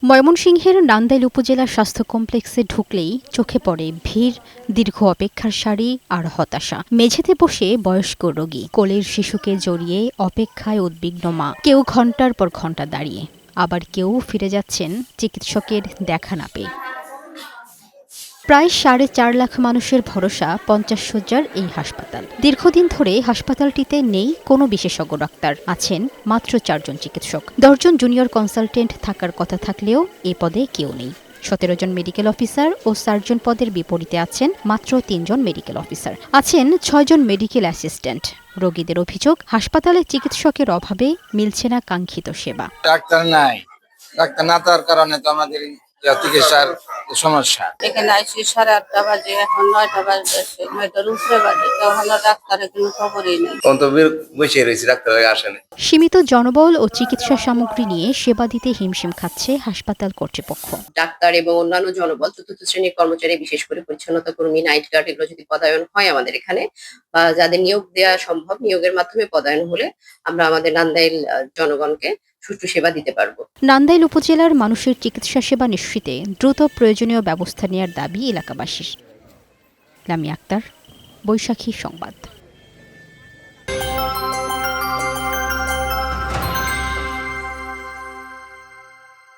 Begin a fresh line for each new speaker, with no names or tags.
ময়মনসিংহের নান্দাইল উপজেলা স্বাস্থ্য কমপ্লেক্সে ঢুকলেই চোখে পড়ে ভিড়, দীর্ঘ অপেক্ষার সারি আর হতাশা। মেঝেতে বসে বয়স্ক রোগী, কোলের শিশুকে জড়িয়ে অপেক্ষায় উদ্বিগ্ন মা। কেউ ঘণ্টার পর ঘণ্টা দাঁড়িয়ে, আবার কেউ ফিরে যাচ্ছেন চিকিৎসকের দেখা না পেয়ে। প্রায় 4.5 লাখ মানুষের ভরসা 50 শয্যার এই হাসপাতাল। দীর্ঘদিন ধরে হাসপাতালটিতে নেই কোনো বিশেষজ্ঞ ডাক্তার, আছেন মাত্র 4 জন চিকিৎসক। 10 জন জুনিয়র কনসালটেন্ট থাকার কথা থাকলেও এ পদে কেউ নেই। 17 জন মেডিকেল অফিসার ও সার্জন পদের বিপরীতে আছেন মাত্র 3 জন মেডিকেল অফিসার। আছেন 6 জন মেডিকেল অ্যাসিস্ট্যান্ট। রোগীদের অভিযোগ, হাসপাতালে চিকিৎসকের অভাবে মিলছে না কাঙ্ক্ষিত সেবা।
ডাক্তার নাই, ডাক্তার না থাকার কারণে তো আমাদের চিকিৎসার সমস্যা।
এখানে আইসি 8:30 বাজে, এখন 9টা বাজে, 9টার উপরে বাজে, তখনও ডাক্তারের কোনো খবরই নেই।
বসে রয়েছে, ডাক্তার আসেনি।
সীমিত জনবল ও চিকিৎসা সামগ্রী নিয়ে সেবা দিতে হিমশিম খাচ্ছে হাসপাতাল কর্তৃপক্ষ।
ডাক্তার এবং অন্যান্য জনবল, চতুর্থ শ্রেণীর কর্মচারী, বিশেষ করে পরিচ্ছন্নতা কর্মী, নাইট গার্ড, এগুলো যদি পদায়ন হয় আমাদের এখানে, বা যাদের নিয়োগ দেওয়া সম্ভব, নিয়োগের মাধ্যমে পদায়ন হলে আমরা আমাদের নান্দাইল জনগণকে সুষ্ঠু সেবা দিতে পারবো।
নান্দাইল উপজেলার মানুষের চিকিৎসা সেবা নিশ্চিতে দ্রুত প্রয়োজনীয় ব্যবস্থা নেওয়ার দাবি এলাকাবাসীর। লামিয়া আক্তার, বৈশাখী সংবাদ।